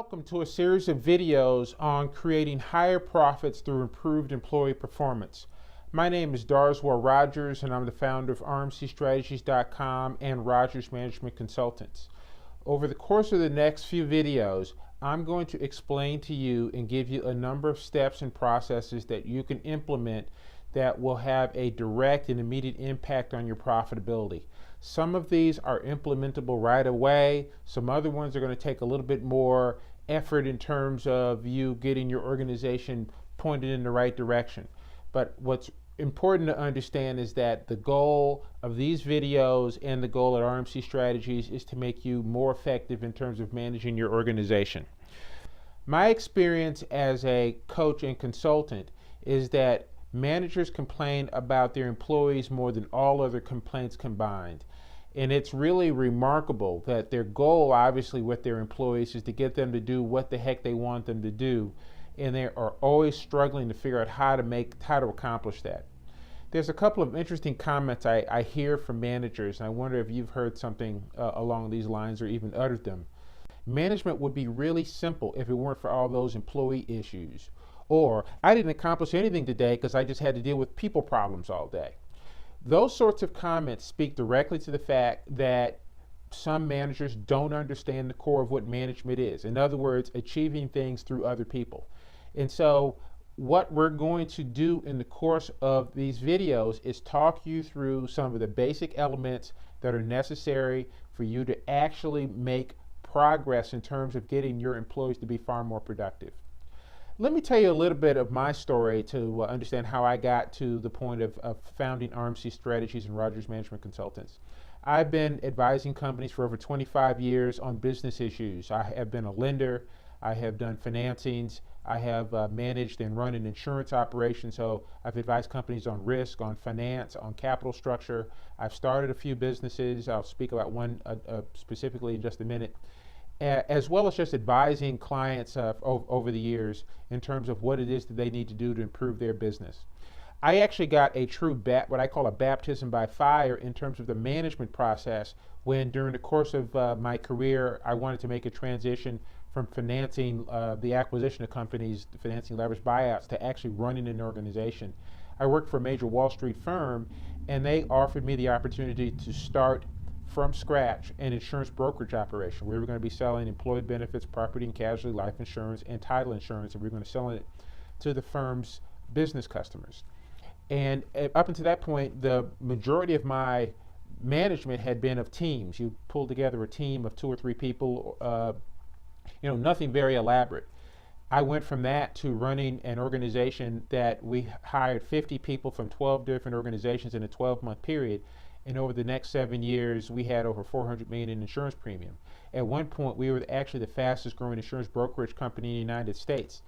Welcome to a series of videos on creating higher profits through improved employee performance. My name is Darsweil Rogers and I'm the founder of rmcstrategies.com and Rogers Management Consultants. Over the course of the next few videos, I'm going to explain to you and give you a number of steps and processes that you can implement that will have a direct and immediate impact on your profitability. Some of these are implementable right away. Some other ones are going to take a little bit more effort in terms of you getting your organization pointed in the right direction. But what's important to understand is that the goal of these videos and the goal at RMC Strategies is to make you more effective in terms of managing your organization. My experience as a coach and consultant is that managers complain about their employees more than all other complaints combined. And it's really remarkable that their goal, obviously, with their employees is to get them to do what the heck they want them to do. And they are always struggling to figure out how to accomplish that. There's a couple of interesting comments I hear from managers, and I wonder if you've heard something along these lines or even uttered them. Management would be really simple if it weren't for all those employee issues. Or, I didn't accomplish anything today because I just had to deal with people problems all day. Those sorts of comments speak directly to the fact that some managers don't understand the core of what management is. In other words, achieving things through other people. And so what we're going to do in the course of these videos is talk you through some of the basic elements that are necessary for you to actually make progress in terms of getting your employees to be far more productive. Let me tell you a little bit of my story to understand how I got to the point of founding RMC Strategies and Rogers Management Consultants. I've been advising companies for over 25 years on business issues. I have been a lender, I have done financings, I have managed and run an insurance operation, so I've advised companies on risk, on finance, on capital structure. I've started a few businesses. I'll speak about one specifically in just a minute. As well as just advising clients over the years in terms of what it is that they need to do to improve their business. I actually got a true what I call a baptism by fire in terms of the management process when during the course of my career I wanted to make a transition from financing the acquisition of companies, financing leveraged buyouts, to actually running an organization. I worked for a major Wall Street firm and they offered me the opportunity to start from scratch an insurance brokerage operation. We were going to be selling employee benefits, property and casualty, life insurance, and title insurance, and we were going to sell it to the firm's business customers. And up until that point, the majority of my management had been of teams. You pull together a team of 2 or 3 people, nothing very elaborate. I went from that to running an organization that we hired 50 people from 12 different organizations in a 12-month period. And over the next 7 years, we had over $400 million in insurance premium. At one point, we were actually the fastest growing insurance brokerage company in the United States.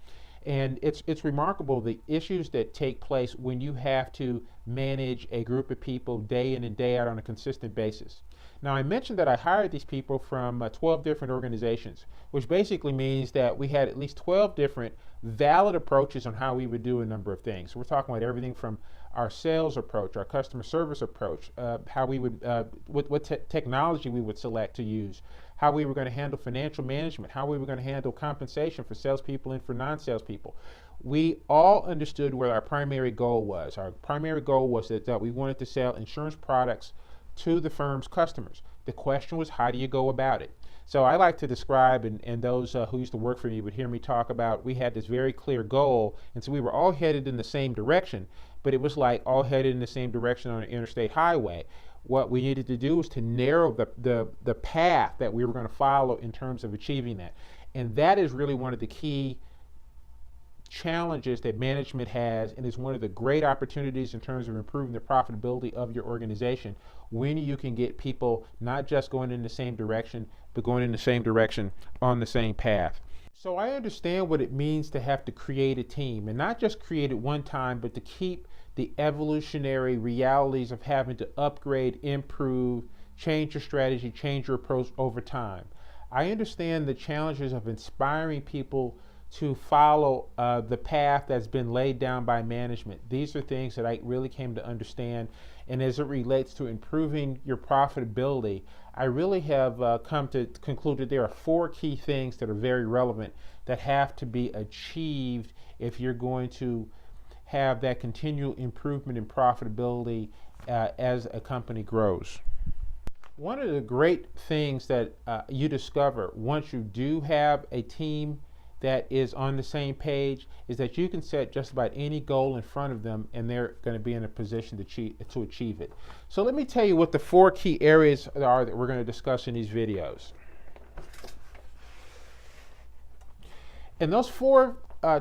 And it's remarkable the issues that take place when you have to manage a group of people day in and day out on a consistent basis. Now, I mentioned that I hired these people from 12 different organizations, which basically means that we had at least 12 different valid approaches on how we would do a number of things. So we're talking about everything from our sales approach, our customer service approach, how we would, what technology we would select to use, how we were going to handle financial management, how we were going to handle compensation for salespeople and for non-salespeople. We all understood what our primary goal was. Our primary goal was that we wanted to sell insurance products to the firm's customers. The question was, how do you go about it? So I like to describe, and those who used to work for me would hear me talk about, we had this very clear goal, and so we were all headed in the same direction, but it was like all headed in the same direction on an interstate highway. What we needed to do was to narrow the path that we were going to follow in terms of achieving that. And that is really one of the key challenges that management has, and is one of the great opportunities in terms of improving the profitability of your organization when you can get people not just going in the same direction, but going in the same direction on the same path. So I understand what it means to have to create a team, and not just create it one time, but to keep the evolutionary realities of having to upgrade, improve, change your strategy, change your approach over time. I understand the challenges of inspiring people to follow the path that's been laid down by management. These are things that I really came to understand. And as it relates to improving your profitability, I really have come to conclude that there are 4 key things that are very relevant that have to be achieved if you're going to have that continual improvement in profitability as a company grows. One of the great things that you discover once you do have a team that is on the same page is that you can set just about any goal in front of them and they're going to be in a position to achieve it. So let me tell you what the 4 key areas are that we're going to discuss in these videos. And those 4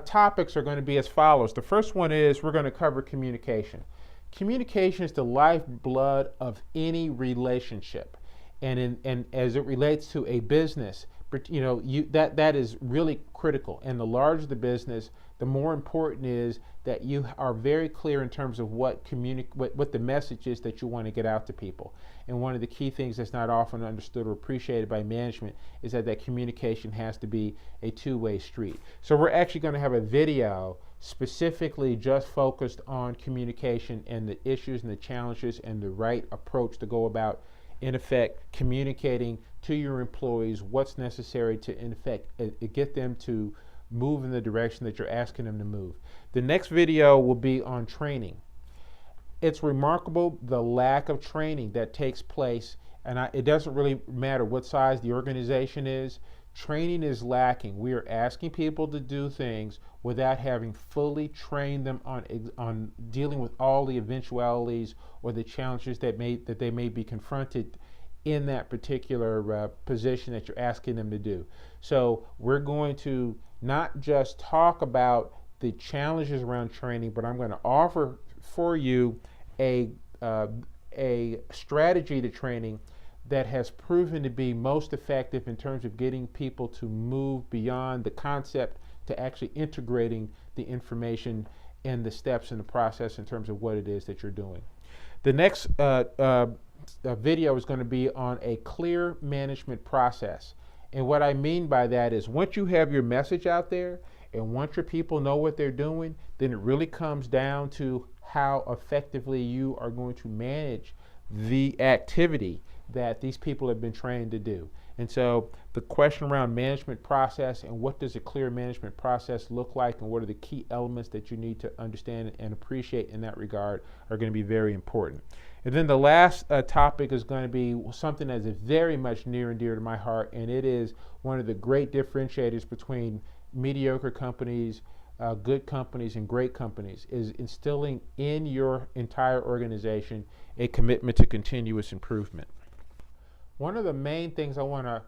topics are going to be as follows. The first one is we're going to cover communication. Communication is the lifeblood of any relationship, and as it relates to a business, that is really critical. And the larger the business, the more important is that you are very clear in terms of what the message is that you want to get out to people. And one of the key things that's not often understood or appreciated by management is that communication has to be a two-way street. So we're actually going to have a video specifically just focused on communication and the issues and the challenges and the right approach to go about, in effect, communicating to your employees what's necessary to, in effect, get them to move in the direction that you're asking them to move. The next video will be on training. It's remarkable the lack of training that takes place, and it doesn't really matter what size the organization is. Training is lacking. We are asking people to do things without having fully trained them on dealing with all the eventualities or the challenges that they may be confronted in that particular position that you're asking them to do. So we're going to not just talk about the challenges around training, but I'm going to offer for you a strategy to training that has proven to be most effective in terms of getting people to move beyond the concept to actually integrating the information and the steps in the process in terms of what it is that you're doing. The next video is going to be on a clear management process. And what I mean by that is once you have your message out there and once your people know what they're doing, then it really comes down to how effectively you are going to manage the activity that these people have been trained to do. And so the question around management process and what does a clear management process look like and what are the key elements that you need to understand and appreciate in that regard are going to be very important. And then the last topic is going to be something that is very much near and dear to my heart, and it is one of the great differentiators between mediocre companies, good companies, and great companies, is instilling in your entire organization a commitment to continuous improvement. One of the main things I want to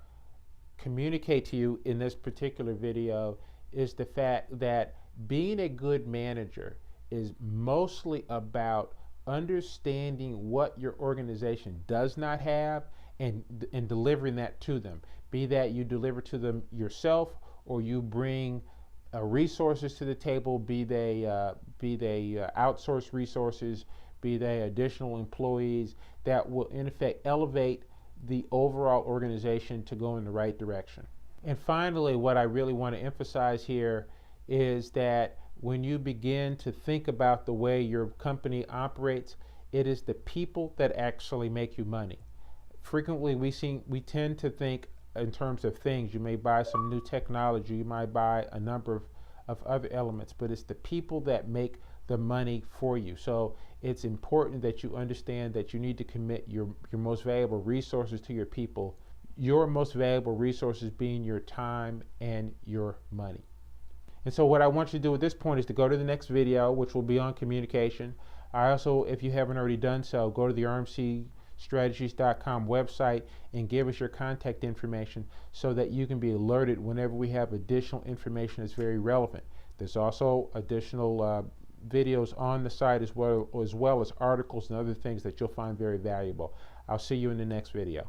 communicate to you in this particular video is the fact that being a good manager is mostly about understanding what your organization does not have and delivering that to them. Be that you deliver to them yourself or you bring resources to the table, be they outsourced resources, be they additional employees that will in effect elevate the overall organization to go in the right direction. And finally, what I really want to emphasize here is that when you begin to think about the way your company operates, it is the people that actually make you money. Frequently, we tend to think in terms of things. You may buy some new technology, you might buy a number of other elements, but it's the people that make the money for you. So it's important that you understand that you need to commit your most valuable resources to your people, your most valuable resources being your time and your money. And so what I want you to do at this point is to go to the next video, which will be on communication. I also, if you haven't already done so, go to the rmcstrategies.com website and give us your contact information so that you can be alerted whenever we have additional information that's very relevant. There's also additional videos on the site as well as articles and other things that you'll find very valuable. I'll see you in the next video.